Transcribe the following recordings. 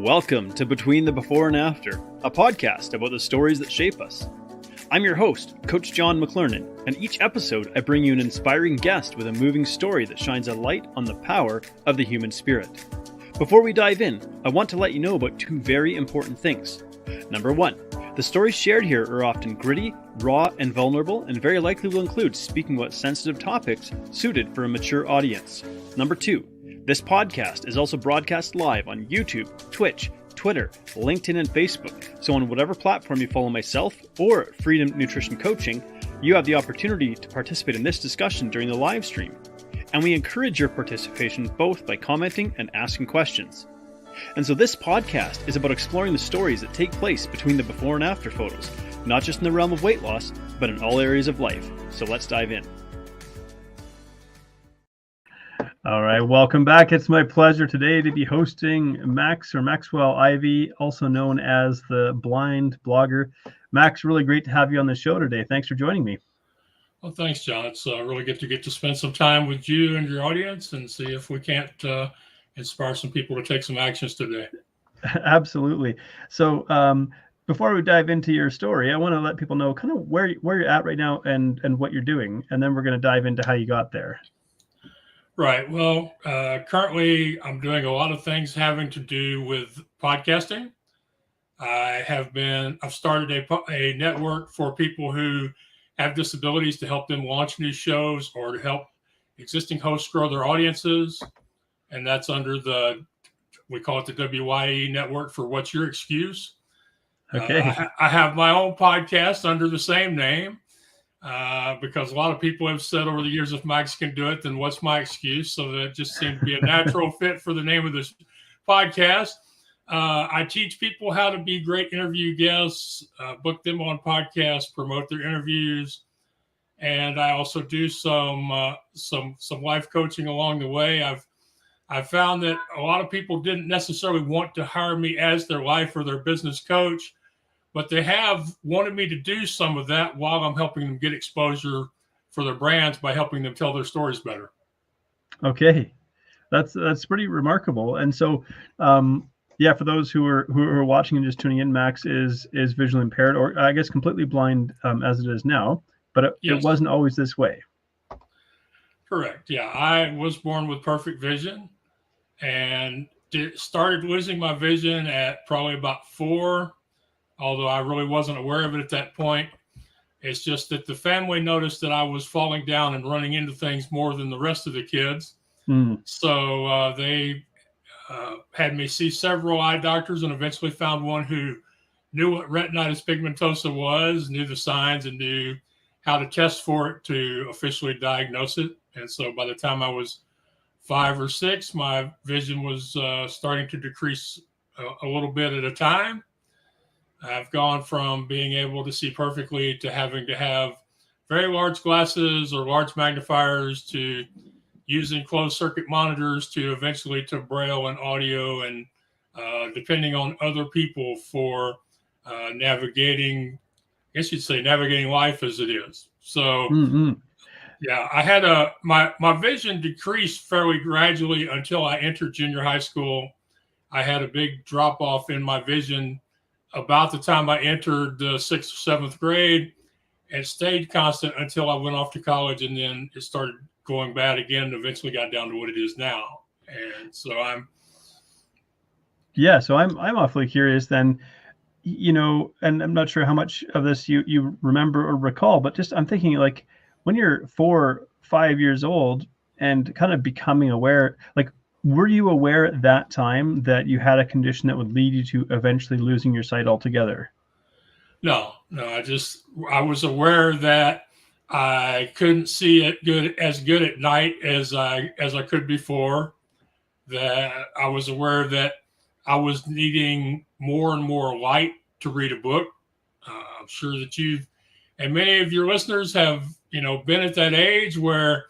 Welcome to Between the Before and After, a podcast about the stories that shape us. I'm your host, Coach John McClernand, and each episode I bring you an inspiring guest with a moving story that shines a light on the power of the human spirit. Before we dive in, I want to let you know about two very important things. Number one, the stories shared here are often gritty, raw, and vulnerable, and very likely will include speaking about sensitive topics suited for a mature audience. Number two, this podcast is also broadcast live on YouTube, Twitch, Twitter, LinkedIn, and Facebook. So on whatever platform you follow myself or Freedom Nutrition Coaching, you have the opportunity to participate in this discussion during the live stream. And we encourage your participation both by commenting and asking questions. And so this podcast is about exploring the stories that take place between the before and after photos, not just in the realm of weight loss, but in all areas of life. So let's dive in. All right, welcome back. It's my pleasure today to be hosting Maxwell Ivey, also known as the Blind Blogger. Max, really great to have you on the show today. Thanks for joining me. Well, thanks, John. It's really good to get to spend some time with you and your audience and see if we can't inspire some people to take some actions today. Absolutely. So before we dive into your story, I want to let people know kind of where you're at right now and what you're doing, and then we're going to dive into how you got there. Right. Well, currently I'm doing a lot of things having to do with podcasting. I've started a network for people who have disabilities to help them launch new shows or to help existing hosts grow their audiences. And that's under we call it the WYE network for What's Your Excuse? Okay. I have my own podcast under the same name. Because a lot of people have said over the years, if Max can do it, then what's my excuse? So that just seemed to be a natural fit for the name of this podcast. I teach people how to be great interview guests, book them on podcasts, promote their interviews, and I also do some life coaching along the way. I've found that a lot of people didn't necessarily want to hire me as their life or their business coach, but they have wanted me to do some of that while I'm helping them get exposure for their brands by helping them tell their stories better. Okay, that's pretty remarkable. And so, for those who are watching and just tuning in, Max is visually impaired, or I guess completely blind as it is now. But Yes. It wasn't always this way. Correct. Yeah, I was born with perfect vision, and started losing my vision at probably about 4. Although I really wasn't aware of it at that point. It's just that the family noticed that I was falling down and running into things more than the rest of the kids. So they had me see several eye doctors and eventually found one who knew what retinitis pigmentosa was, knew the signs, and knew how to test for it to officially diagnose it. And so by the time I was 5 or 6, my vision was starting to decrease a little bit at a time. I've gone from being able to see perfectly to having to have very large glasses or large magnifiers to using closed circuit monitors to eventually to braille and audio and depending on other people for navigating life as it is. So yeah, I had my vision decreased fairly gradually until I entered junior high school. I had a big drop off in my vision about the time I entered the 6th or 7th grade, and stayed constant until I went off to college, and then it started going bad again and eventually got down to what it is now. And so I'm awfully curious then, and I'm not sure how much of this you remember or recall, but just I'm thinking like when you're 4, 5 years old and kind of becoming aware, like, were you aware at that time that you had a condition that would lead you to eventually losing your sight altogether? No, I was aware that I couldn't see it as good at night as I could before, that I was aware that I was needing more and more light to read a book. I'm sure that you've, and many of your listeners have, been at that age where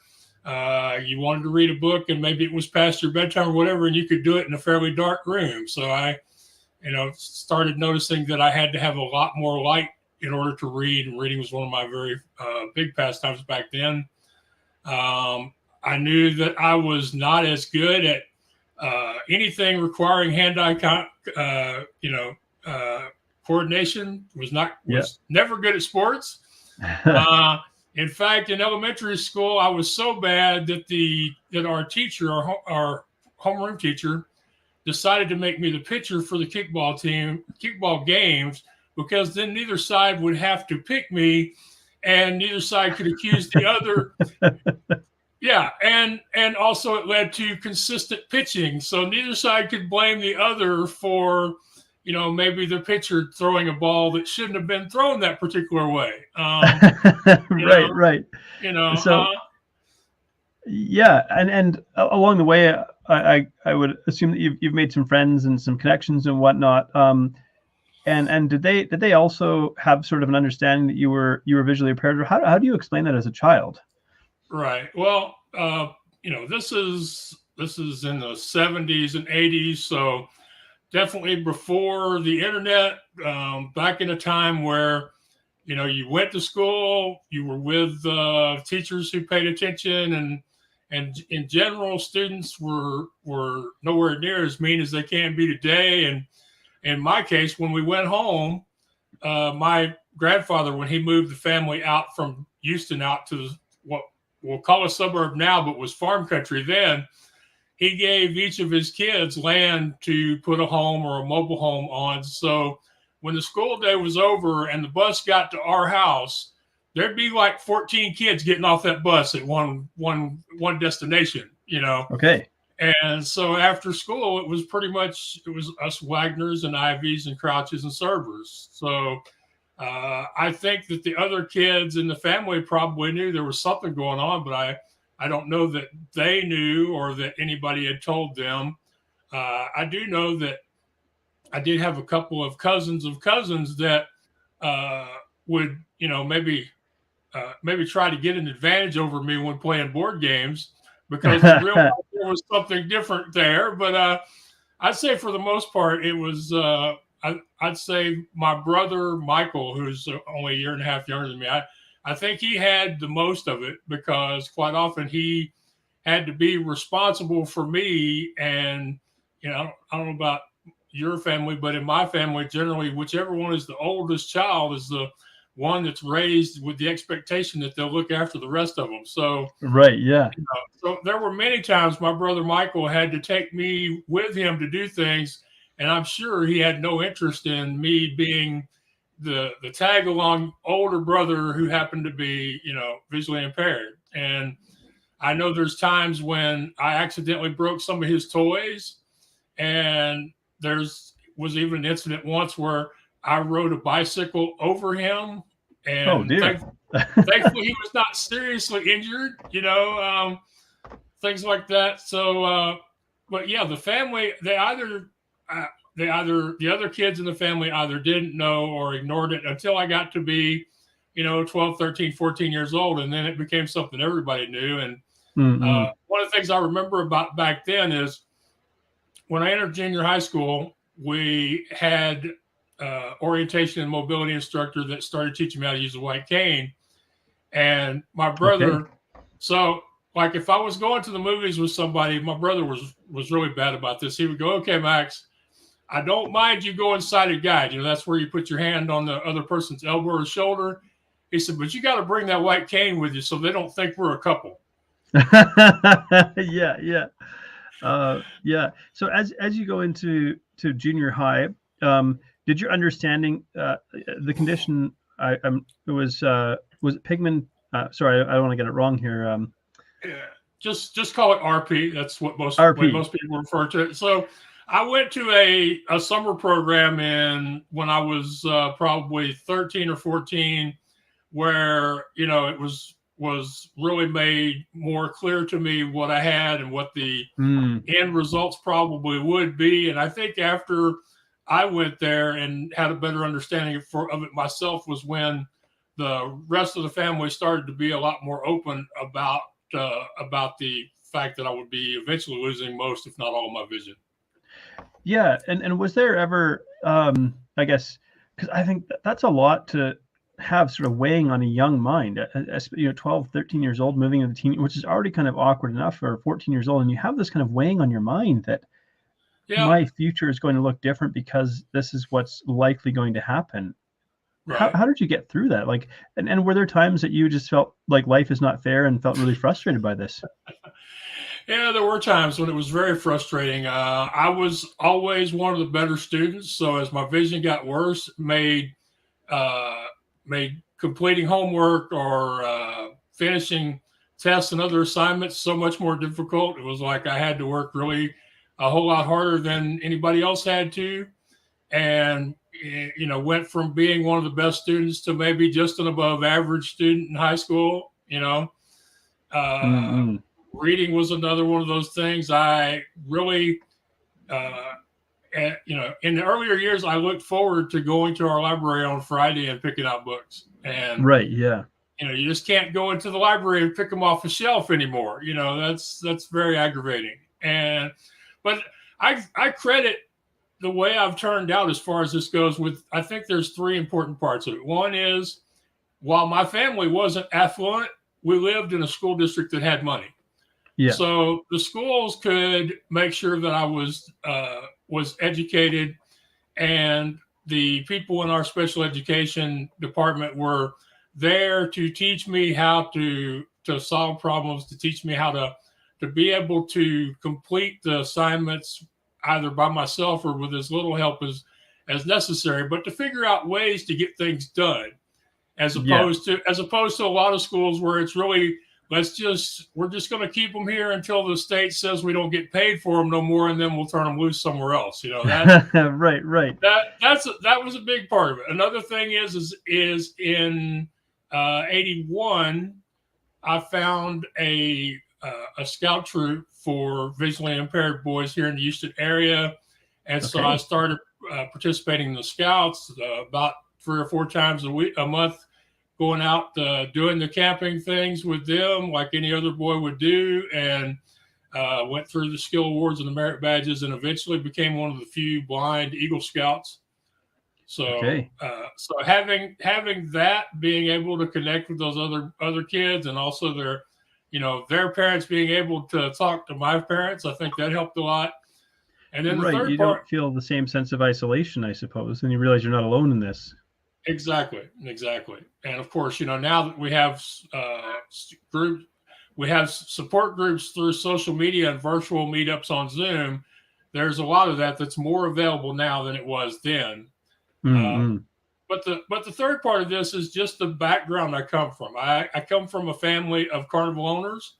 you wanted to read a book and maybe it was past your bedtime or whatever, and you could do it in a fairly dark room. So I, started noticing that I had to have a lot more light in order to read, and reading was one of my very big pastimes back then. I knew that I was not as good at anything requiring hand-eye coordination. Was never good at sports. In fact, in elementary school, I was so bad that our teacher, our homeroom teacher, decided to make me the pitcher for the kickball games, because then neither side would have to pick me, and neither side could accuse the other. Yeah, and also it led to consistent pitching, so neither side could blame the other for, maybe the pitcher throwing a ball that shouldn't have been thrown that particular way. Right. So, yeah, and along the way, I would assume that you've made some friends and some connections and whatnot. And did they also have sort of an understanding that you were visually impaired, or how do you explain that as a child? Right. Well, this is in the 70s and 80s, so definitely before the internet. Back in a time where, you went to school, you were with teachers who paid attention, and in general, students were nowhere near as mean as they can be today. And in my case, when we went home, my grandfather, when he moved the family out from Houston out to what we'll call a suburb now, but was farm country then, he gave each of his kids land to put a home or a mobile home on. So when the school day was over and the bus got to our house, there'd be like 14 kids getting off that bus at one destination, Okay. And so after school, it was us Wagners and Ivies and Crouches and Servers. So I think that the other kids in the family probably knew there was something going on, but I don't know that they knew or that anybody had told them. I do know that I did have a couple of cousins that would, maybe try to get an advantage over me when playing board games, because in real life there was something different there. But I'd say for the most part, it was, I'd say my brother, Michael, who's only a year and a half younger than me, I think he had the most of it, because quite often he had to be responsible for me. And, I don't know about your family, but in my family, generally, whichever one is the oldest child is the one that's raised with the expectation that they'll look after the rest of them. So, right. Yeah. So there were many times my brother Michael had to take me with him to do things. And I'm sure he had no interest in me being the tag along older brother who happened to be, visually impaired. And I know there's times when I accidentally broke some of his toys. And was even an incident once where I rode a bicycle over him, and thankfully he was not seriously injured, things like that. So, but yeah, the family, the other kids in the family either didn't know or ignored it until I got to be, 12, 13, 14 years old. And then it became something everybody knew. And one of the things I remember about back then is when I entered junior high school, we had orientation and mobility instructor that started teaching me how to use a white cane. And my brother, so like if I was going to the movies with somebody, my brother was really bad about this. He would go, "Okay, Max, I don't mind you going sighted guide. That's where you put your hand on the other person's elbow or shoulder." He said, "But you got to bring that white cane with you so they don't think we're a couple." Yeah. Yeah. So as you go into junior high, did your understanding the condition? It was it pigment? Sorry, I don't want to get it wrong here. Yeah, just call it RP. That's what most people refer to it. So I went to a summer program when I was probably 13 or 14, where it was really made more clear to me what I had and what the end results probably would be. And I think after I went there and had a better understanding of it myself was when the rest of the family started to be a lot more open about the fact that I would be eventually losing most, if not all, of my vision. Yeah. And was there ever, I guess, because I think that's a lot to have sort of weighing on a young mind, 12, 13 years old, moving into teen, which is already kind of awkward enough, or 14 years old. And you have this kind of weighing on your mind that Yeah. my future is going to look different because this is what's likely going to happen. Right. How did you get through that? Like, and were there times that you just felt like life is not fair and felt really frustrated by this? Yeah, there were times when it was very frustrating. I was always one of the better students, so as my vision got worse, uh, made completing homework or finishing tests and other assignments so much more difficult. It was like I had to work really a whole lot harder than anybody else had to, and went from being one of the best students to maybe just an above average student in high school. Uh, Mm-mm. Reading was another one of those things. I really, uh, in the earlier years, I looked forward to going to our library on Friday and picking out books. And Right. Yeah. you just can't go into the library and pick them off a shelf anymore. That's very aggravating. But I credit the way I've turned out as far as this goes with. I think there's three important parts of it. One is, while my family wasn't affluent, we lived in a school district that had money. Yeah. So the schools could make sure that I was educated, and the people in our special education department were there to teach me how to solve problems, to teach me how to be able to complete the assignments either by myself or with as little help as necessary, but to figure out ways to get things done, as Yeah. opposed to a lot of schools where it's really, we're just going to keep them here until the state says we don't get paid for them no more, and then we'll turn them loose somewhere else. Right. Right. That was a big part of it. Another thing is in 81, I found a scout troop for visually impaired boys here in the Houston area, and so I Okay. started participating in the scouts about 3 or 4 times a month, going out doing the camping things with them like any other boy would do, and went through the skill awards and the merit badges, and eventually became one of the few blind Eagle Scouts. So, Okay. so having that, being able to connect with those other kids, and also their parents being able to talk to my parents, I think that helped a lot. And then the Right. third You part, don't feel the same sense of isolation, I suppose, and you realize you're not alone in this. exactly, and of course, now that we have groups, we have support groups through social media and virtual meetups on Zoom. There's a lot of that's more available now than it was then. Uh, Mm-mm. but the third part of this is just the background I come from. I come from a family of carnival owners.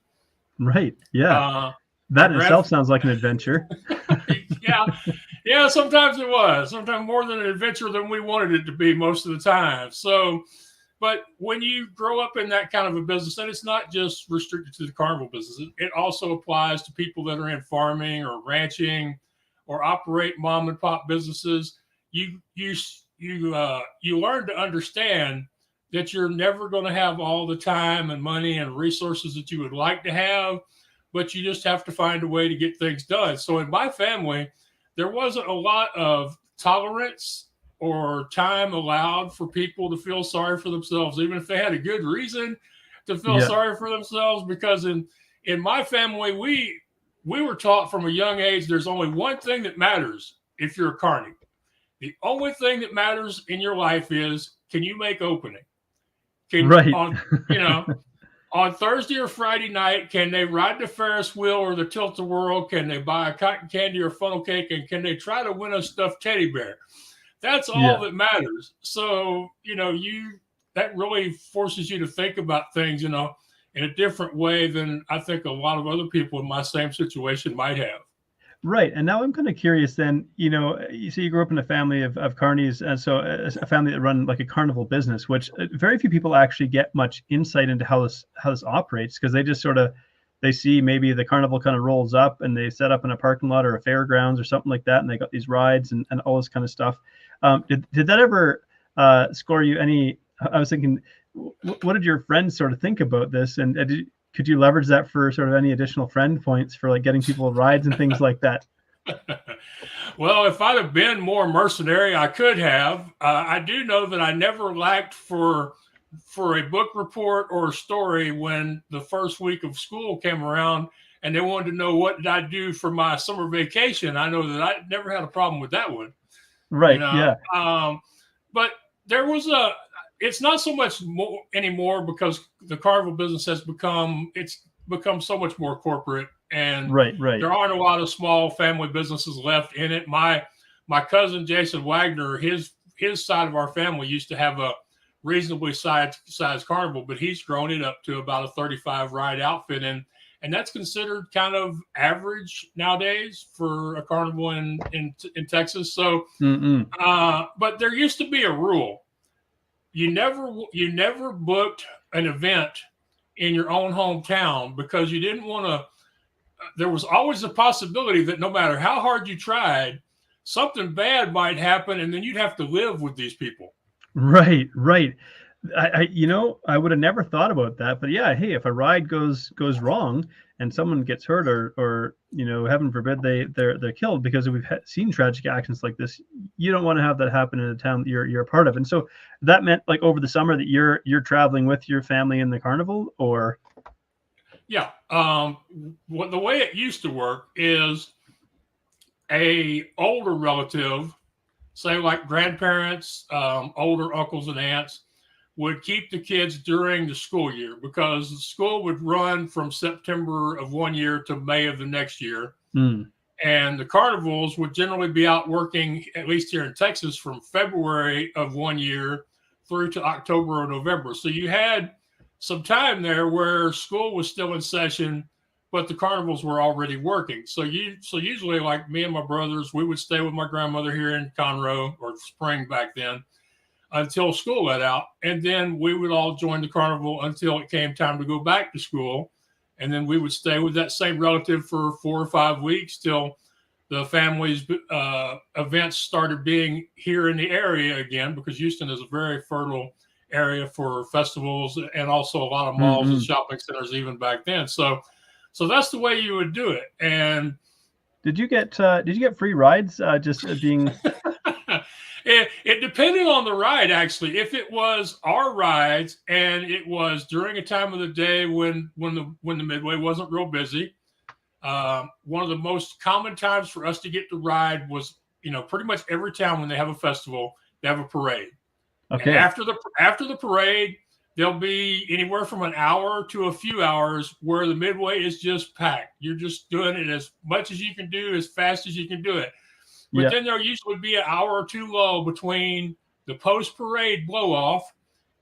Right. Yeah. My That in grand itself sounds like an adventure. yeah, yeah, sometimes it was. Sometimes more than an adventure than we wanted it to be most of the time. So, but when you grow up in that kind of a business, and it's not just restricted to the carnival business, it also applies to people that are in farming or ranching or operate mom and pop businesses. You learn to understand that you're never going to have all the time and money and resources that you would like to have, but you just have to find a way to get things done. So in my family, there wasn't a lot of tolerance or time allowed for people to feel sorry for themselves, even if they had a good reason to feel Yeah. sorry for themselves. Because in my family, we were taught from a young age there's only one thing that matters if you're a carny. The only thing that matters in your life is, can you make opening? Can Right. on you know on Thursday or Friday night, can they ride the Ferris wheel or the tilt-a-whirl? Can they buy a cotton candy or funnel cake? And can they try to win a stuffed teddy bear? That's all Yeah. that matters. So, that really forces you to think about things, in a different way than I think a lot of other people in my same situation might have. Right. And now I'm kind of curious then, you see you grew up in a family of carnies, and so a family that run like a carnival business, which very few people actually get much insight into how this operates, because they just sort of they see maybe the carnival kind of rolls up and they set up in a parking lot or a fairgrounds or something like that, and they got these rides and all this kind of stuff. Did that ever score you any? I was thinking, what did your friends sort of think about this, and could you leverage that for sort of any additional friend points for like getting people rides and things like that? Well, if I'd have been more mercenary, I could have. I do know that I never lacked for a book report or a story when the first week of school came around, and they wanted to know what did I do for my summer vacation. I know that I never had a problem with that one. Right. Yeah. But there was it's not so much more anymore because the carnival business has become so much more corporate, and right. there aren't a lot of small family businesses left in it. My cousin Jason Wagner, his side of our family used to have a reasonably sized carnival, but he's grown it up to about a 35 ride outfit, and that's considered kind of average nowadays for a carnival in Texas. So, but there used to be a rule: you never booked an event in your own hometown because you didn't want to. There was always a possibility that no matter how hard you tried, something bad might happen, and then you'd have to live with these people. Right. I would have never thought about that, but yeah, hey, if a ride goes wrong and someone gets hurt or heaven forbid they're killed, because we've seen tragic actions like this, you don't want to have that happen in a town that you're a part of. And so that meant, like, over the summer that you're traveling with your family in the carnival, or yeah. The way it used to work is a older relative, say like grandparents, older uncles and aunts, would keep the kids during the school year, because the school would run from September of one year to May of the next year. And the carnivals would generally be out working, at least here in Texas, from February of one year through to October or November. So you had some time there where school was still in session, but the carnivals were already working. So usually, like me and my brothers, we would stay with my grandmother here in Conroe, or Spring back then, until school let out. And then we would all join the carnival until it came time to go back to school. And then we would stay with that same relative for 4 or 5 weeks till the family's events started being here in the area again, because Houston is a very fertile area for festivals and also a lot of malls and shopping centers even back then. So that's the way you would do it. And did you get free rides just being? It depended on the ride, actually. If it was our rides and it was during a time of the day when the Midway wasn't real busy, one of the most common times for us to get to ride was, pretty much every town when they have a festival, they have a parade. Okay. And after the parade, there'll be anywhere from an hour to a few hours where the Midway is just packed. You're just doing it as much as you can do, as fast as you can do it. But then there'll usually be an hour or two lull between the post-parade blow-off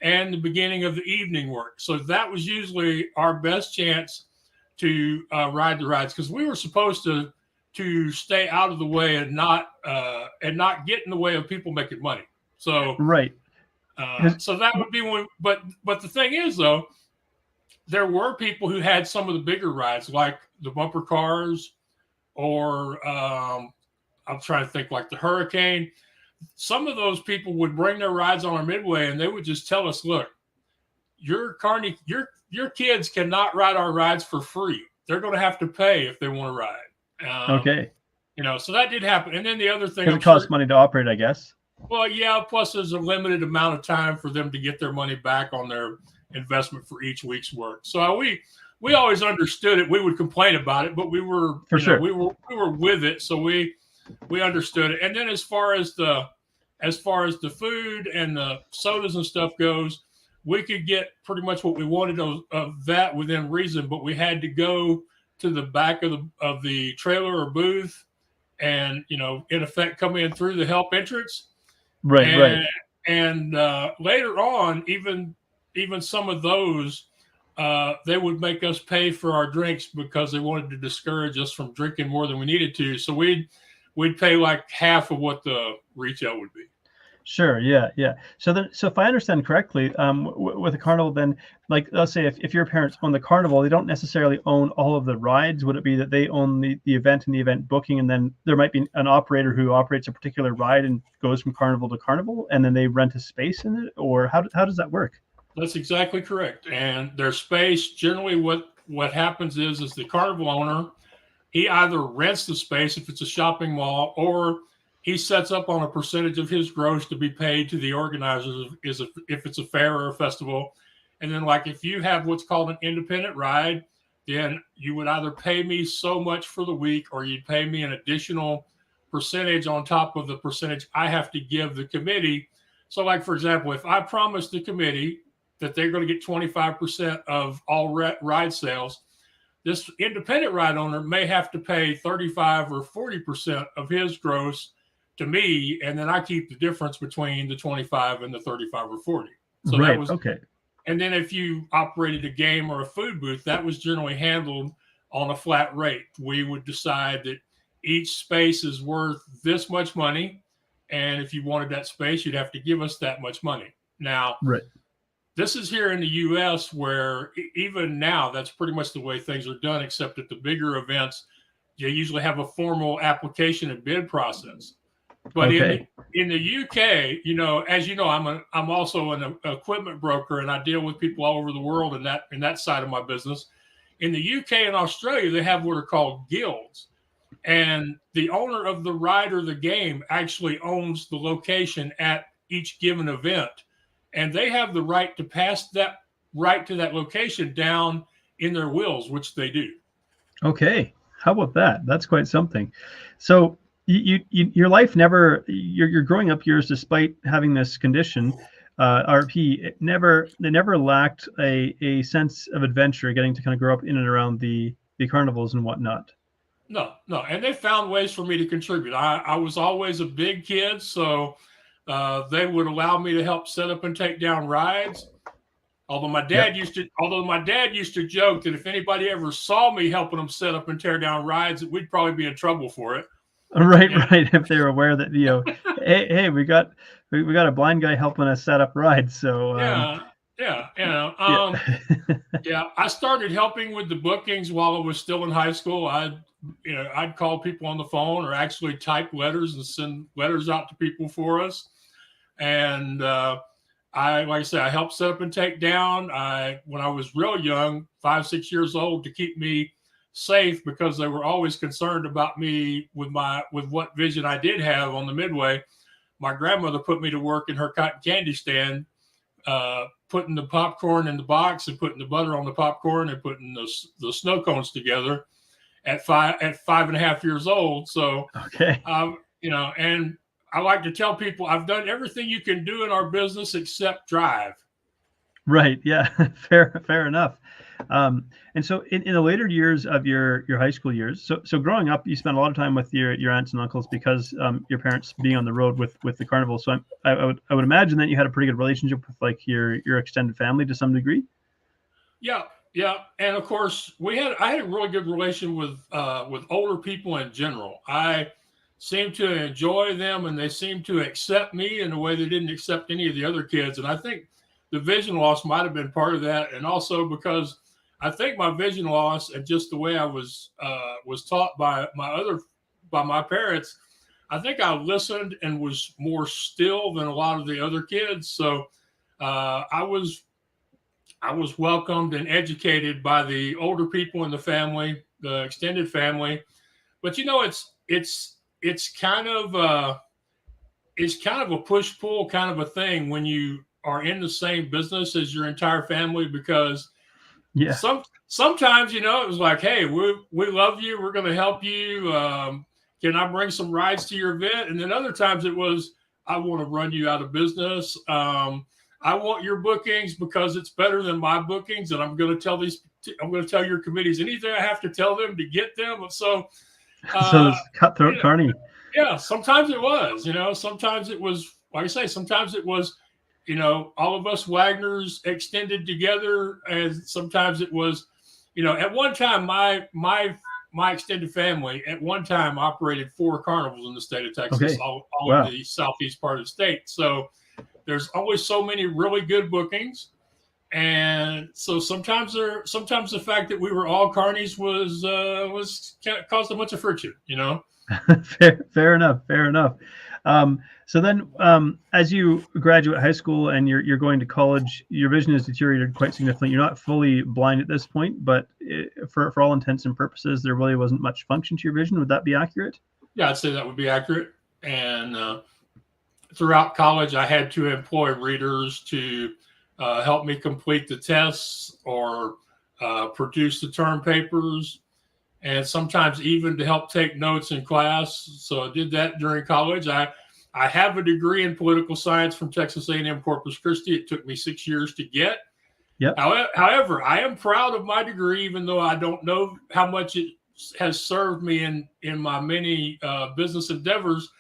and the beginning of the evening work. So that was usually our best chance to ride the rides, because we were supposed to stay out of the way and not get in the way of people making money. So right. So that would be one. But the thing is, though, there were people who had some of the bigger rides, like the bumper cars, or I'm trying to think, like the Hurricane. Some of those people would bring their rides on our Midway, and they would just tell us, "Look, your kids cannot ride our rides for free. They're going to have to pay if they want to ride." Okay. So that did happen. And then the other thing, it costs money to operate, I guess. Well, yeah. Plus, there's a limited amount of time for them to get their money back on their investment for each week's work. So we always understood it. We would complain about it, but we were we were with it, so we understood it. And then as far as the food and the sodas and stuff goes, we could get pretty much what we wanted of that within reason, but we had to go to the back of the trailer or booth, and in effect come in through the help entrance. Right. And later on, even some of those, they would make us pay for our drinks because they wanted to discourage us from drinking more than we needed to. So we'd pay like half of what the retail would be. Sure. Yeah. So if I understand correctly, with a carnival, then, like, let's say if your parents own the carnival, they don't necessarily own all of the rides. Would it be that they own the event and the event booking, and then there might be an operator who operates a particular ride and goes from carnival to carnival, and then they rent a space in it, or how does that work? That's exactly correct. And their space, generally what happens is the carnival owner, he either rents the space if it's a shopping mall, or he sets up on a percentage of his gross to be paid to the organizers if it's a fair or a festival. And then, like, if you have what's called an independent ride, then you would either pay me so much for the week, or you'd pay me an additional percentage on top of the percentage I have to give the committee. So, like, for example, if I promise the committee that they're going to get 25% of all ride sales, this independent ride owner may have to pay 35 or 40% of his gross to me, and then I keep the difference between the 25 and the 35 or 40. So right. That was okay. And then if you operated a game or a food booth, that was generally handled on a flat rate. We would decide that each space is worth this much money, and if you wanted that space, you'd have to give us that much money. Now, Right. This is here in the U.S. where even now that's pretty much the way things are done, except at the bigger events, you usually have a formal application and bid process. But Okay. in the UK, as you know, I'm also an equipment broker, and I deal with people all over the world in that side of my business. In the UK and Australia, they have what are called guilds, and the owner of the ride or the game actually owns the location at each given event, and they have the right to pass that right to that location down in their wills, which they do. Okay. How about that? That's quite something. So your life never, your growing up years, despite having this condition, RP, it never lacked a sense of adventure, getting to kind of grow up in and around the carnivals and whatnot. No. And they found ways for me to contribute. I was always a big kid, so they would allow me to help set up and take down rides. Although my dad used to joke that if anybody ever saw me helping them set up and tear down rides, that we'd probably be in trouble for it. Right. If they were aware that, hey, we got a blind guy helping us set up rides. So I started helping with the bookings while I was still in high school. I'd call people on the phone, or actually type letters and send letters out to people for us. And like I said, I helped set up and take down. When I was real young, 5, 6 years old, to keep me safe, because they were always concerned about me with what vision I did have on the Midway. My grandmother put me to work in her cotton candy stand, putting the popcorn in the box and putting the butter on the popcorn and putting the snow cones together at 5.5 years old. So, okay. And I like to tell people I've done everything you can do in our business except drive. Right. Yeah. Fair enough. And so in the later years of your high school years, so growing up, you spent a lot of time with your aunts and uncles because your parents being on the road with the carnival. So I would imagine that you had a pretty good relationship with like your extended family to some degree. Yeah. And of course I had a really good relation with older people in general. I seemed to enjoy them, and they seemed to accept me in a way they didn't accept any of the other kids. And I think the vision loss might have been part of that. And also because I think my vision loss and just the way I was taught by my parents, I think I listened and was more still than a lot of the other kids. So I was welcomed and educated by the older people in the family, the extended family. But it's kind of a push-pull kind of a thing when you are in the same business as your entire family, because sometimes, it was like, hey, we love you. We're going to help you. Can I bring some rides to your event? And then other times it was, I want to run you out of business. I want your bookings because it's better than my bookings. And I'm going to tell your committees anything I have to tell them to get them. So it's cutthroat carny. Yeah, sometimes it was, sometimes it was, like I say, sometimes it was, all of us Wagners extended together. And sometimes it was, at one time, my extended family at one time operated 4 carnivals in the state of Texas, all in the southeast part of the state. So there's always so many really good bookings. And so sometimes the fact that we were all carnies was caused a bunch of friction, Fair enough. So then, as you graduate high school and you're going to college, your vision has deteriorated quite significantly. You're not fully blind at this point, but for all intents and purposes, there really wasn't much function to your vision. Would that be accurate? Yeah, I'd say that would be accurate. And throughout college, I had to employ readers to help me complete the tests, or produce the term papers, and sometimes even to help take notes in class. So I did that during college. I have a degree in political science from Texas A&M Corpus Christi. It took me 6 years to get. Yep. However, I am proud of my degree, even though I don't know how much it has served me in my many business endeavors.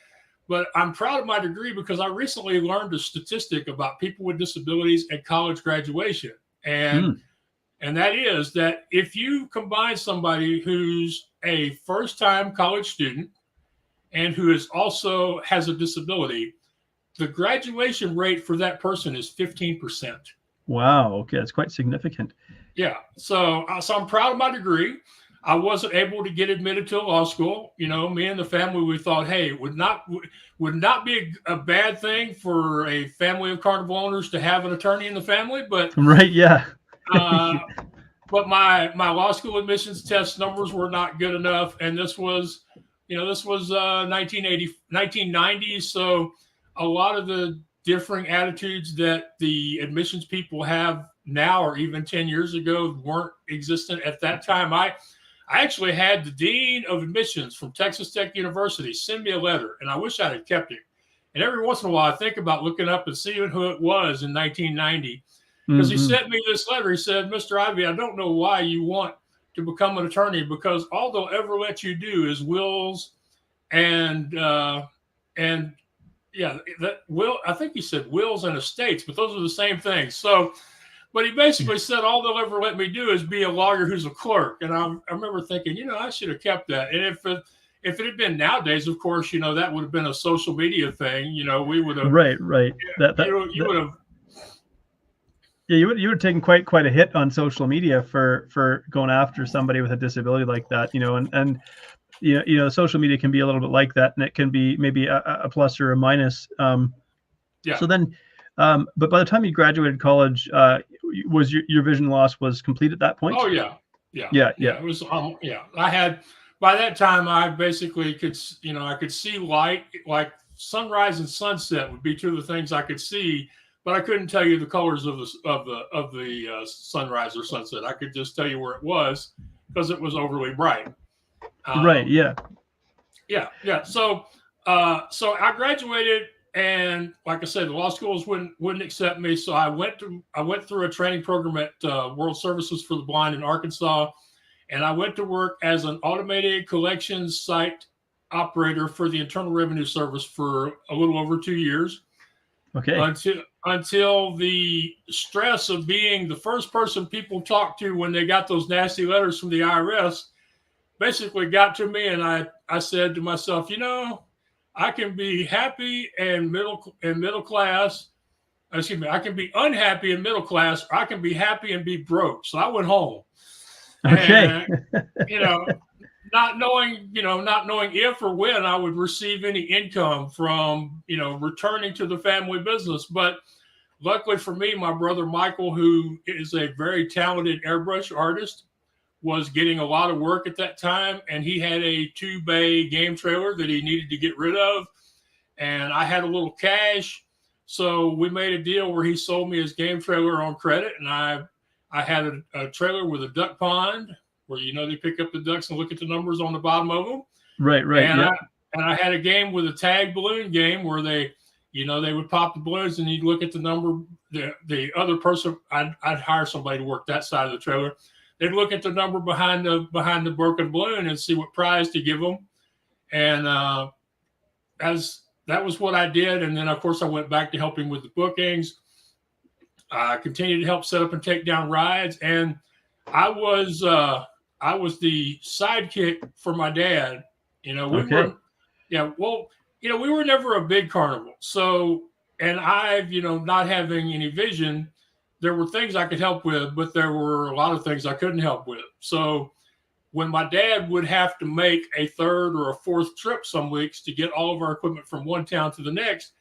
But I'm proud of my degree because I recently learned a statistic about people with disabilities at college graduation. And that is that if you combine somebody who's a first-time college student and who is also has a disability, the graduation rate for that person is 15%. Wow. Okay. That's quite significant. Yeah. So I'm proud of my degree. I wasn't able to get admitted to law school. You know, me and the family, we thought, hey, it would not be a bad thing for a family of carnival owners to have an attorney in the family. But right. Yeah. But my law school admissions test numbers were not good enough. And this was 1990. So a lot of the differing attitudes that the admissions people have now or even 10 years ago weren't existent at that time. I actually had the dean of admissions from Texas Tech University send me a letter, and I wish I had kept it. And every once in a while, I think about looking up and seeing who it was in 1990, because he sent me this letter. He said, "Mr. Ivey, I don't know why you want to become an attorney, because all they'll ever let you do is wills and yeah, I think he said wills and estates, but those are the same thing." So, but he basically said all they'll ever let me do is be a lawyer who's a clerk. And I remember thinking, I should have kept that. And if it had been nowadays, of course, that would have been a social media thing. We would have right. You would have. Yeah, you would have taken quite a hit on social media for going after somebody with a disability like that. And social media can be a little bit like that, and it can be maybe a plus or a minus. Yeah. So then, but by the time you graduated college, was your vision loss was complete at that point? Oh yeah. It was I had, by that time, I basically could I could see light, like sunrise and sunset would be two of the things I could see, but I couldn't tell you the colors of the sunrise or sunset. I could just tell you where it was because it was overly bright. Right. Yeah. Yeah. So I graduated, and like I said, the law schools wouldn't accept me. So I went through a training program at World Services for the Blind in Arkansas, and I went to work as an automated collections site operator for the Internal Revenue Service for a little over 2 years. Okay. Until the stress of being the first person people talked to when they got those nasty letters from the IRS basically got to me, and I said to myself, I can be happy and middle class. Excuse me, I can be unhappy and middle class, or I can be happy and be broke. So I went home. Okay. And, not knowing if or when I would receive any income from, returning to the family business. But luckily for me, my brother Michael, who is a very talented airbrush artist, was getting a lot of work at that time, and he had a 2-bay game trailer that he needed to get rid of, and I had a little cash, so we made a deal where he sold me his game trailer on credit, and I had a trailer with a duck pond where they pick up the ducks and look at the numbers on the bottom of them. Right. And I had a game with a tag balloon game where they would pop the balloons and you'd look at the number. The other person, I'd hire somebody to work that side of the trailer. They'd look at the number behind the broken balloon and see what prize to give them. And that was what I did. And then, of course, I went back to helping with the bookings. I continued to help set up and take down rides. And I was the sidekick for my dad. We were never a big carnival. So, and not having any vision, there were things I could help with, but there were a lot of things I couldn't help with. So when my dad would have to make a third or a fourth trip some weeks to get all of our equipment from one town to the next,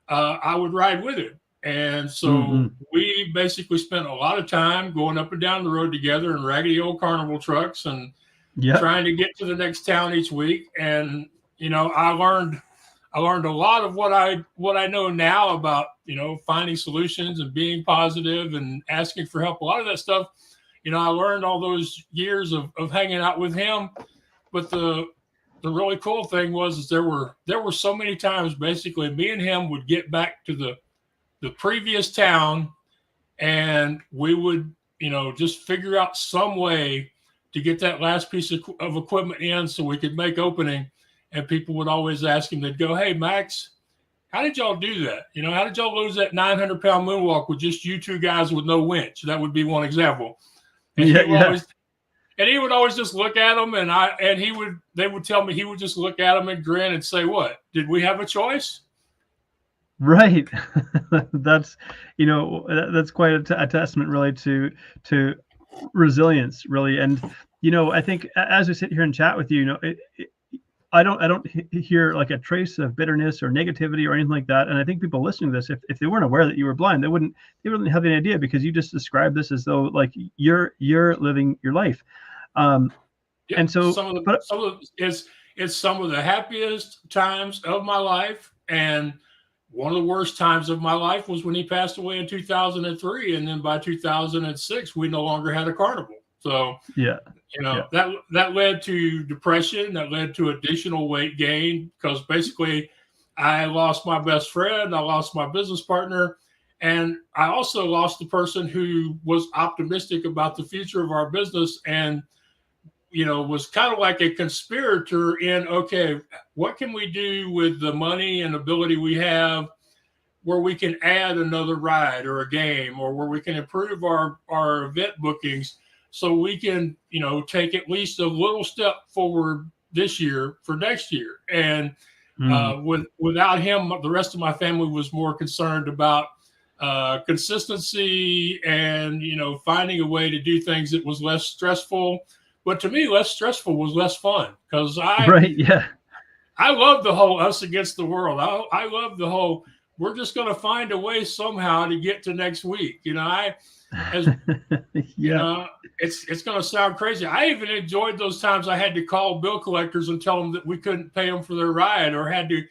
I would ride with him. And so we basically spent a lot of time going up and down the road together in raggedy old carnival trucks and trying to get to the next town each week. And, I learned a lot of what I know now about, finding solutions and being positive and asking for help. A lot of that stuff, I learned all those years of hanging out with him. But the really cool thing was there were so many times basically me and him would get back to the previous town, and we would, just figure out some way to get that last piece of equipment in so we could make opening. And people would always ask him, they'd go, "Hey, Max, how did y'all do that? How did y'all lose that 900-pound moonwalk with just you two guys with no winch?" That would be one example. And he would always just look at them, and they would tell me he would just look at them and grin and say, "What? Did we have a choice?" Right. That's quite a testament really to resilience, really. And I think as we sit here and chat with you, I don't hear like a trace of bitterness or negativity or anything like that. And I think people listening to this, if they weren't aware that you were blind, they wouldn't have any idea, because you just described this as though like you're living your life. And so it's some of the happiest times of my life, and one of the worst times of my life was when he passed away in 2003, and then by 2006 we no longer had a carnival. So that led to depression, that led to additional weight gain, because basically I lost my best friend, I lost my business partner, and I also lost the person who was optimistic about the future of our business and was kind of like a conspirator in, okay, what can we do with the money and ability we have where we can add another ride or a game, or where we can improve our event bookings so we can, take at least a little step forward this year for next year. And without him, the rest of my family was more concerned about consistency and, finding a way to do things that was less stressful. But to me, less stressful was less fun, because I love the whole us against the world. I love the whole, we're just going to find a way somehow to get to next week. It's going to sound crazy. I even enjoyed those times I had to call bill collectors and tell them that we couldn't pay them for their ride, or had to,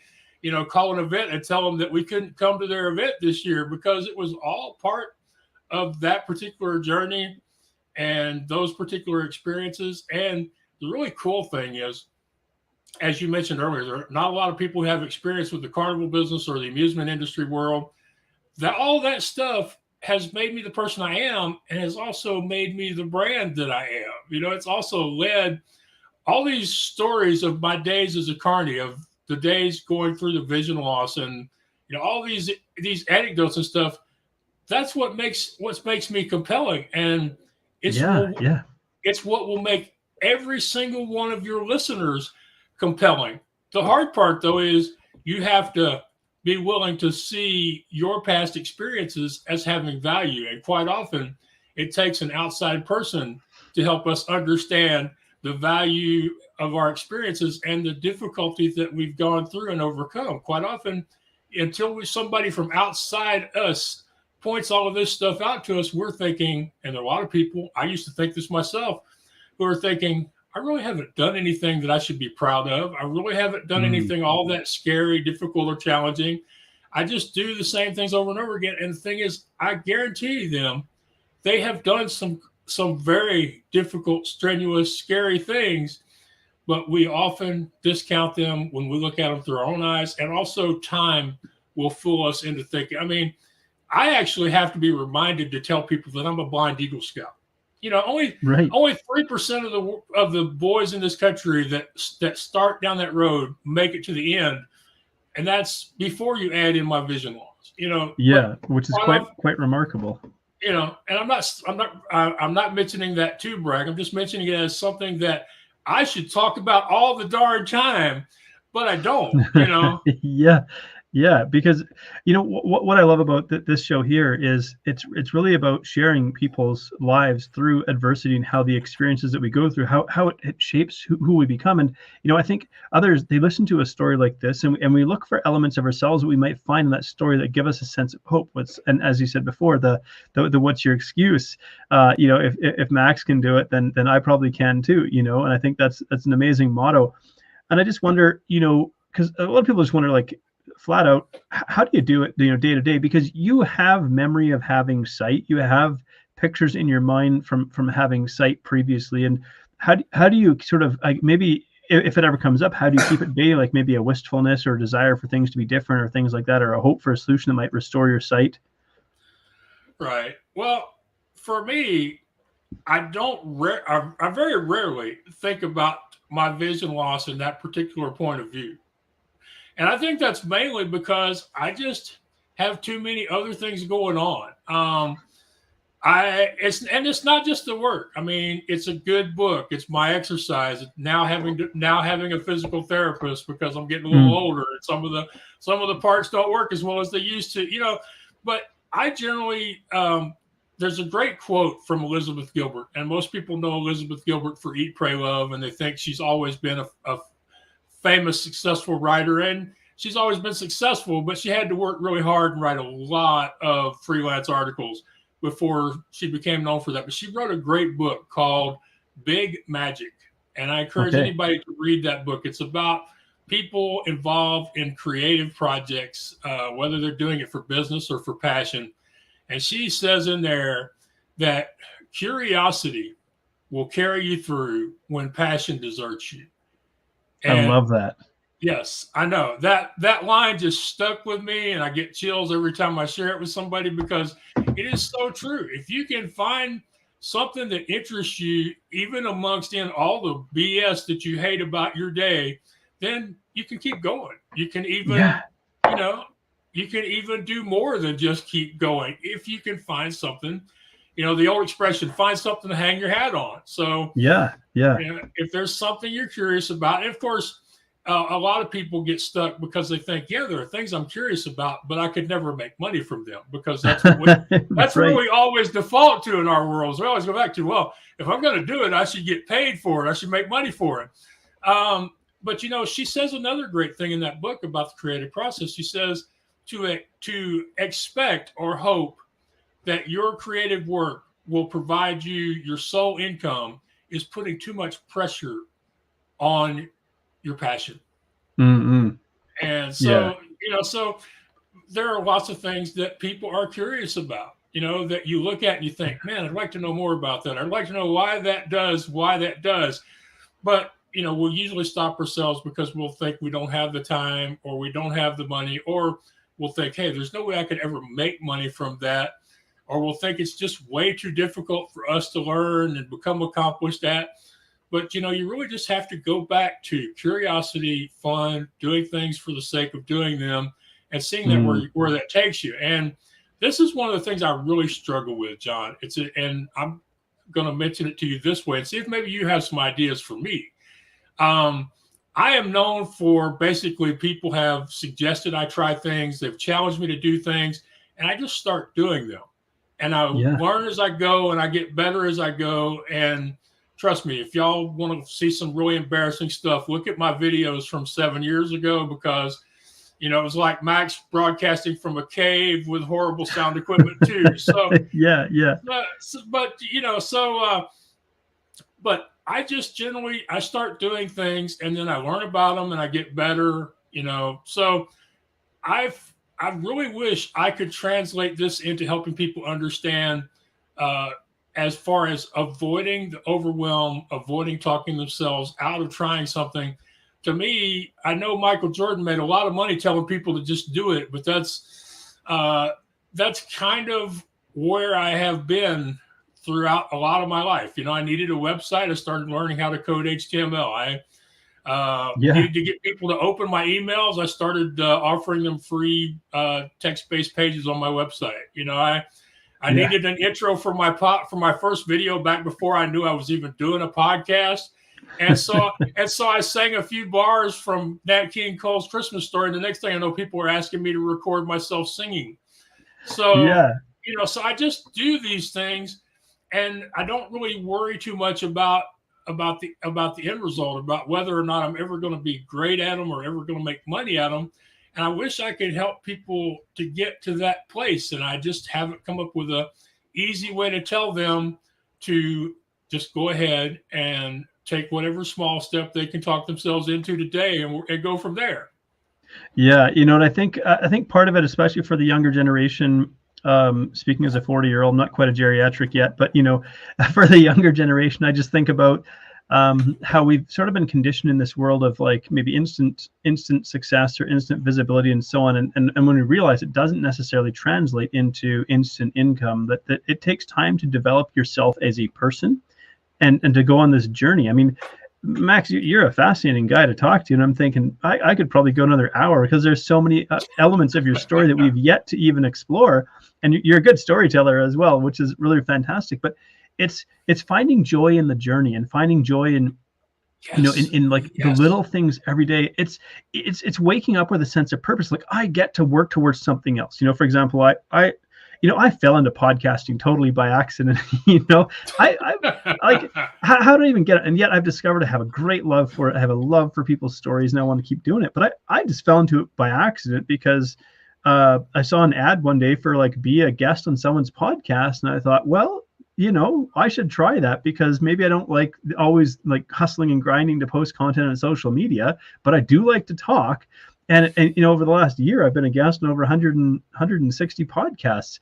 call an event and tell them that we couldn't come to their event this year, because it was all part of that particular journey and those particular experiences. And the really cool thing is, as you mentioned earlier, there are not a lot of people who have experience with the carnival business or the amusement industry world. That all that stuff has made me the person I am, and has also made me the brand that I am. It's also led all these stories of my days as a carny, of the days going through the vision loss, and all these anecdotes and stuff. That's what makes me compelling, and it's what will make every single one of your listeners compelling. The hard part, though, is you have to be willing to see your past experiences as having value. And quite often, it takes an outside person to help us understand the value of our experiences and the difficulties that we've gone through and overcome. Quite often, until somebody from outside us points all of this stuff out to us, we're thinking, and there are a lot of people, I used to think this myself, who are thinking, I really haven't done anything that I should be proud of. I really haven't done anything all that scary, difficult, or challenging. I just do the same things over and over again. And the thing is, I guarantee them they have done some very difficult, strenuous, scary things, but we often discount them when we look at them through our own eyes. And also time will fool us into thinking. I mean, I actually have to be reminded to tell people that I'm a blind Eagle Scout. Only 3% of the boys in this country that start down that road make it to the end, and that's before you add in my vision loss. Which is quite remarkable. And I'm not mentioning that to brag. I'm just mentioning it as something that I should talk about all the darn time, but I don't. Yeah, because what I love about this show here is it's really about sharing people's lives through adversity, and how the experiences that we go through, how it shapes who we become. And I think others, they listen to a story like this, and we look for elements of ourselves that we might find in that story that give us a sense of hope. And as you said before, the what's your excuse? If Max can do it, then I probably can too. And I think that's an amazing motto. And I just wonder, because a lot of people just wonder, like, flat out, how do you do it, day to day? Because you have memory of having sight, you have pictures in your mind from having sight previously, and how do you sort of, like, maybe if it ever comes up, how do you keep it bay, like maybe a wistfulness or a desire for things to be different or things like that, or a hope for a solution that might restore your sight? Right. Well, for me, I very rarely think about my vision loss in that particular point of view. And I think that's mainly because I just have too many other things going on. It's not just the work. I mean, it's a good book. It's my exercise. Now having a physical therapist because I'm getting a little older, and some of the parts don't work as well as they used to. But I generally there's a great quote from Elizabeth Gilbert, and most people know Elizabeth Gilbert for Eat, Pray, Love, and they think she's always been a famous, successful writer, and she's always been successful, but she had to work really hard and write a lot of freelance articles before she became known for that. But she wrote a great book called Big Magic, and I encourage anybody to read that book. It's about people involved in creative projects, whether they're doing it for business or for passion. And she says in there that curiosity will carry you through when passion deserts you. And I love that. Yes, I know that line just stuck with me, and I get chills every time I share it with somebody because it is so true. If you can find something that interests you, even amongst in all the BS that you hate about your day, then you can keep going. You can even, you can even do more than just keep going if you can find something. The old expression, find something to hang your hat on. So if there's something you're curious about, and of course, a lot of people get stuck because they think, there are things I'm curious about, but I could never make money from them, because that's what that's right. What we always default to in our worlds. We always go back to, well, if I'm going to do it, I should get paid for it. I should make money for it. But she says another great thing in that book about the creative process. She says to expect or hope that your creative work will provide you your sole income is putting too much pressure on your passion. Mm-hmm. And so, so there are lots of things that people are curious about, that you look at and you think, man, I'd like to know more about that. I'd like to know why that does. But, we'll usually stop ourselves because we'll think we don't have the time, or we don't have the money, or we'll think, hey, there's no way I could ever make money from that. Or we'll think it's just way too difficult for us to learn and become accomplished at. But, you really just have to go back to curiosity, fun, doing things for the sake of doing them, and seeing that where that takes you. And this is one of the things I really struggle with, John. And I'm going to mention it to you this way and see if maybe you have some ideas for me. I am known for basically people have suggested I try things. They've challenged me to do things, and I just start doing them. And I learn as I go, and I get better as I go. And trust me, if y'all want to see some really embarrassing stuff, look at my videos from 7 years ago, because, it was like Max broadcasting from a cave with horrible sound equipment too. So but I just generally, I start doing things, and then I learn about them and I get better, So I really wish I could translate this into helping people understand, as far as avoiding the overwhelm, avoiding talking themselves out of trying something. To me, I know Michael Jordan made a lot of money telling people to just do it, but that's kind of where I have been throughout a lot of my life. I needed a website. I started learning how to code HTML. I needed to get people to open my emails. I started offering them free text-based pages on my website. I needed an intro for my first video back before I knew I was even doing a podcast. And so I sang a few bars from Nat King Cole's Christmas Story. And the next thing I know, people were asking me to record myself singing. So, so I just do these things, and I don't really worry too much about the end result, about whether or not I'm ever going to be great at them or ever going to make money at them. And I wish I could help people to get to that place. And I just haven't come up with a easy way to tell them to just go ahead and take whatever small step they can talk themselves into today, and go from there. Yeah. And I think part of it, especially for the younger generation, speaking as a 40-year-old, not quite a geriatric yet, but for the younger generation, I just think about how we've sort of been conditioned in this world of like maybe instant success or instant visibility and so on. And when we realize it doesn't necessarily translate into instant income, that it takes time to develop yourself as a person and to go on this journey. I mean, Max, you're a fascinating guy to talk to, and I'm thinking I could probably go another hour because there's so many elements of your story that we've yet to even explore. And you're a good storyteller as well, which is really fantastic. But it's finding joy in the journey and finding joy in in like the little things every day. It's waking up with a sense of purpose. Like I get to work towards something else. For example, I fell into podcasting totally by accident. I like how do I even get it? And yet I've discovered I have a great love for it. I have a love for people's stories, and I want to keep doing it. But I just fell into it by accident because I saw an ad one day for like be a guest on someone's podcast, and I thought, well, I should try that because maybe I don't like always like hustling and grinding to post content on social media, but I do like to talk. And over the last year, I've been a guest on over 160 podcasts.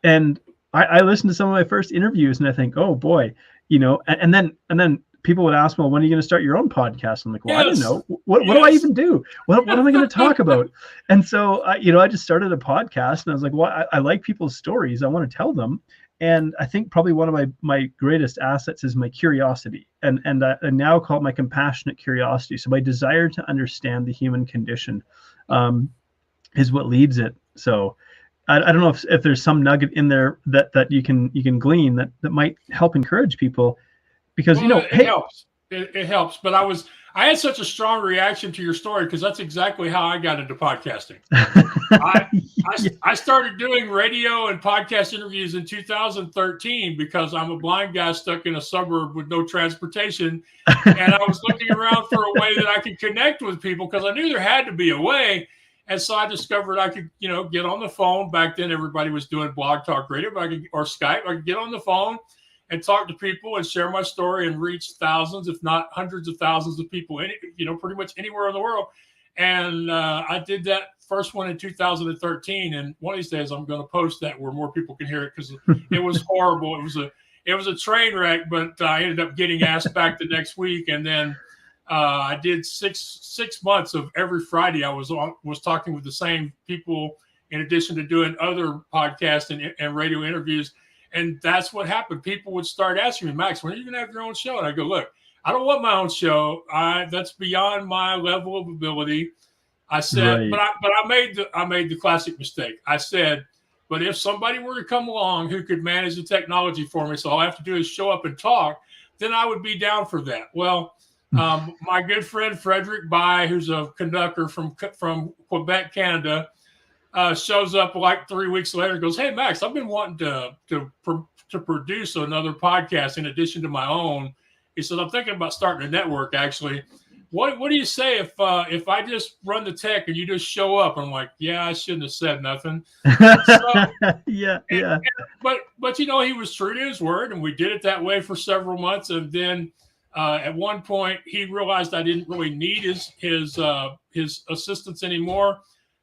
And I listened to some of my first interviews and I think, oh boy, and then people would ask, well, when are you going to start your own podcast? I'm like, well, I don't know. What do I even do? What am I going to talk about? And so, I just started a podcast and I was like, well, I like people's stories. I want to tell them. And I think probably one of my greatest assets is my curiosity, and I now call it my compassionate curiosity. So my desire to understand the human condition is what leads it. So I don't know if there's some nugget in there that you can glean that might help encourage people, because it helps. It helps. But I had such a strong reaction to your story because that's exactly how I got into podcasting. I started doing radio and podcast interviews in 2013 because I'm a blind guy stuck in a suburb with no transportation. And I was looking around for a way that I could connect with people because I knew there had to be a way. And so I discovered I could, get on the phone. Back then, everybody was doing blog talk radio, or Skype. I could get on the phone and talk to people and share my story and reach thousands, if not hundreds of thousands of people, pretty much anywhere in the world. And I did that first one in 2013. And one of these days I'm going to post that where more people can hear it because it was horrible. It was a train wreck, but I ended up getting asked back the next week. And then I did six months of every Friday. I was talking with the same people in addition to doing other podcasts and radio interviews. And that's what happened. People would start asking me, Max, when are you going to have your own show? And I go, look, I don't want my own show. That's beyond my level of ability. I said, right. but I made the classic mistake. I said, but if somebody were to come along who could manage the technology for me, so all I have to do is show up and talk, then I would be down for that. Well, my good friend Frederick Bai, who's a conductor from Quebec, Canada, shows up like 3 weeks later and goes, hey, Max, I've been wanting to produce another podcast in addition to my own. He said, I'm thinking about starting a network, actually. What do you say if I just run the tech and you just show up? I'm like, yeah, I shouldn't have said nothing. So, yeah. But he was true to his word, and we did it that way for several months. And then at one point, he realized I didn't really need his assistance anymore.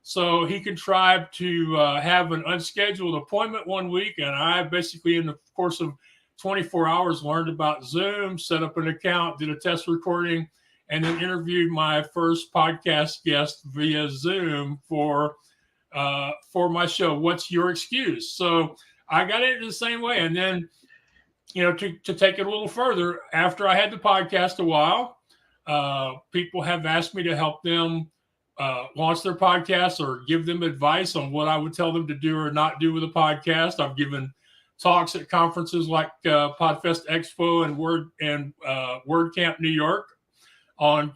So he contrived to have an unscheduled appointment one week, and I basically, in the course of 24 hours, learned about Zoom, set up an account, did a test recording, and then interviewed my first podcast guest via Zoom for my show, What's Your Excuse? So I got into the same way. And then, to take it a little further, after I had the podcast a while, people have asked me to help them launch their podcast or give them advice on what I would tell them to do or not do with a podcast. I've given talks at conferences like Podfest Expo and WordCamp New York on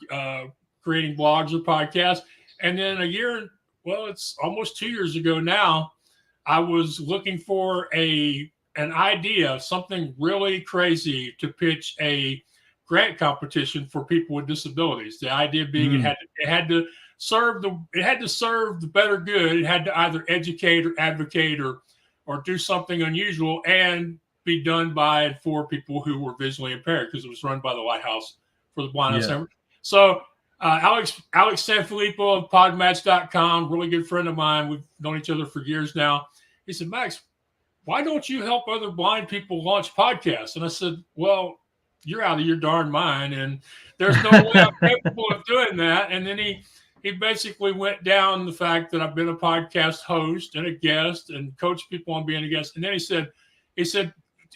creating blogs or podcasts. And then it's almost 2 years ago now, I was looking for an idea, something really crazy to pitch a grant competition for people with disabilities. The idea being it had to serve the better good. It had to either educate or advocate or do something unusual and be done by and for people who were visually impaired, because it was run by the Lighthouse for the Blind. Yeah. So Alex Sanfilippo of podmatch.com, really good friend of mine. We've known each other for years now. He said, Max, why don't you help other blind people launch podcasts? And I said, well, you're out of your darn mind, and there's no way I'm capable of doing that. And then he basically went down the fact that I've been a podcast host and a guest and coached people on being a guest. And then he said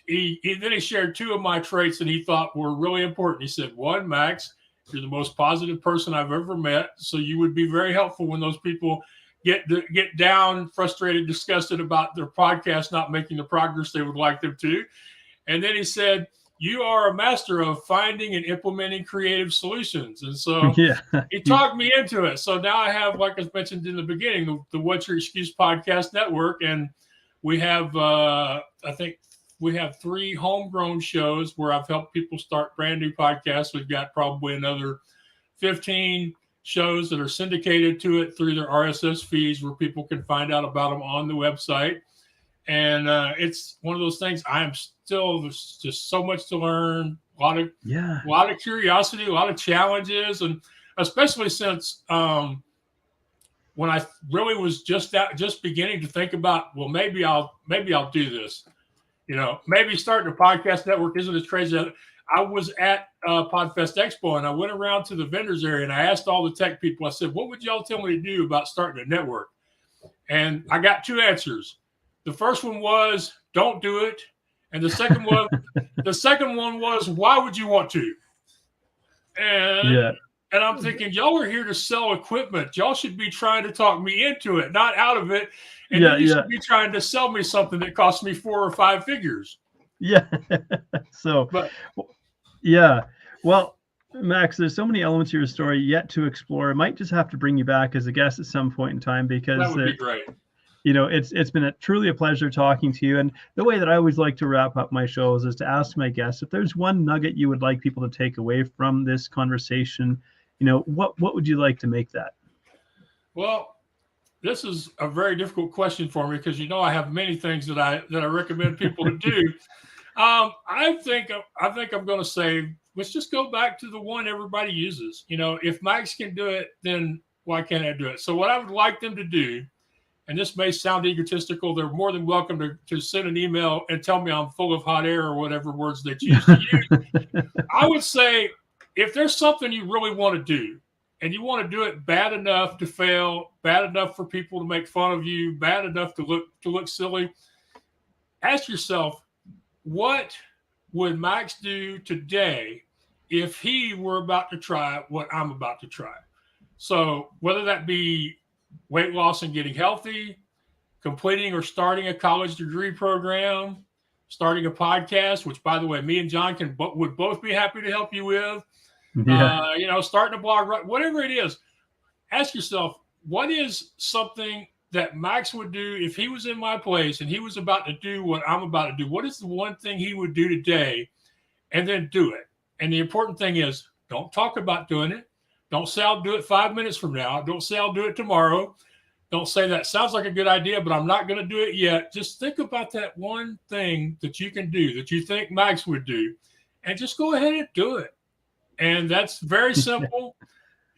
he shared two of my traits that he thought were really important. He said, one, Max, you're the most positive person I've ever met. So you would be very helpful when those people get down, frustrated, disgusted about their podcast not making the progress they would like them to. And then he said, you are a master of finding and implementing creative solutions. And so he talked me into it. So now I have, like I mentioned in the beginning, the What's Your Excuse podcast network. And we have, I think we have 3 homegrown shows where I've helped people start brand new podcasts. We've got probably another 15 shows that are syndicated to it through their RSS feeds where people can find out about them on the website. And it's one of those things. There's just so much to learn, a lot of curiosity, a lot of challenges. And especially since when I really was just beginning to think about, well, maybe I'll do this, maybe starting a podcast network isn't as crazy. I was at Podfest Expo, and I went around to the vendors area, and I asked all the tech people, I said, what would y'all tell me to do about starting a network? And I got 2 answers. The first one was, don't do it. And the second one was, why would you want to? And I'm thinking, y'all are here to sell equipment. Y'all should be trying to talk me into it, not out of it. And you should be trying to sell me something that costs me 4 or 5 figures. Yeah. Well, Max, there's so many elements of your story yet to explore. I might just have to bring you back as a guest at some point in time, because that would be great. It's been truly a pleasure talking to you. And the way that I always like to wrap up my shows is to ask my guests, if there's one nugget you would like people to take away from this conversation, what would you like to make that? Well, this is a very difficult question for me, because I have many things that I recommend people to do. I think I'm going to say, let's just go back to the one everybody uses. If Max can do it, then why can't I do it? So what I would like them to do, and this may sound egotistical, they're more than welcome to send an email and tell me I'm full of hot air or whatever words they choose to use. I would say, if there's something you really want to do, and you want to do it bad enough to fail, bad enough for people to make fun of you, bad enough to look silly, ask yourself, what would Max do today if he were about to try what I'm about to try? So whether that be weight loss and getting healthy, completing or starting a college degree program, starting a podcast, which, by the way, me and John would both be happy to help you with, starting a blog, whatever it is, ask yourself, what is something that Max would do if he was in my place and he was about to do what I'm about to do? What is the one thing he would do today? And then do it. And the important thing is, don't talk about doing it. Don't say I'll do it 5 minutes from now. Don't say I'll do it tomorrow. Don't say that sounds like a good idea, but I'm not going to do it yet. Just think about that one thing that you can do, that you think Max would do, and just go ahead and do it. And that's very simple.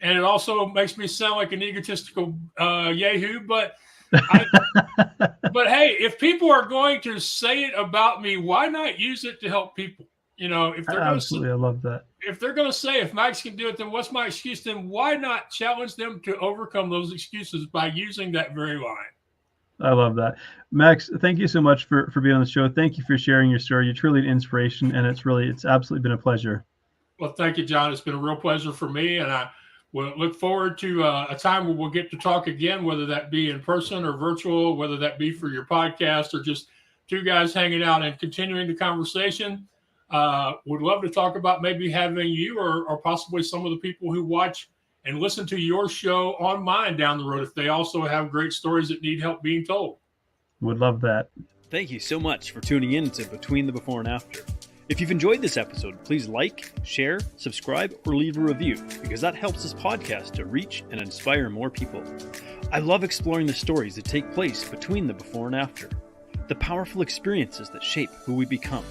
And it also makes me sound like an egotistical yahoo, but hey, if people are going to say it about me, why not use it to help people? If they're absolutely, I love that. If they're going to say, if Max can do it, then what's my excuse? Then why not challenge them to overcome those excuses by using that very line? I love that. Max, thank you so much for being on the show. Thank you for sharing your story. You're truly an inspiration, and it's absolutely been a pleasure. Well, thank you, John. It's been a real pleasure for me, and I will look forward to a time where we'll get to talk again, whether that be in person or virtual, whether that be for your podcast or just 2 guys hanging out and continuing the conversation. Would love to talk about maybe having you or possibly some of the people who watch and listen to your show on mine down the road, if they also have great stories that need help being told. Would love that. Thank you so much for tuning in to Between the Before and After. If you've enjoyed this episode, please like, share, subscribe, or leave a review, because that helps this podcast to reach and inspire more people. I love exploring the stories that take place between the before and after, the powerful experiences that shape who we become.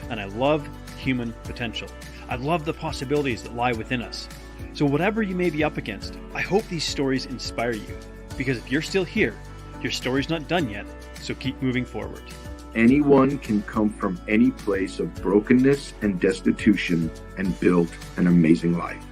And I love human potential. I love the possibilities that lie within us. So whatever you may be up against, I hope these stories inspire you, because if you're still here, your story's not done yet, So keep moving forward. Anyone can come from any place of brokenness and destitution and build an amazing life.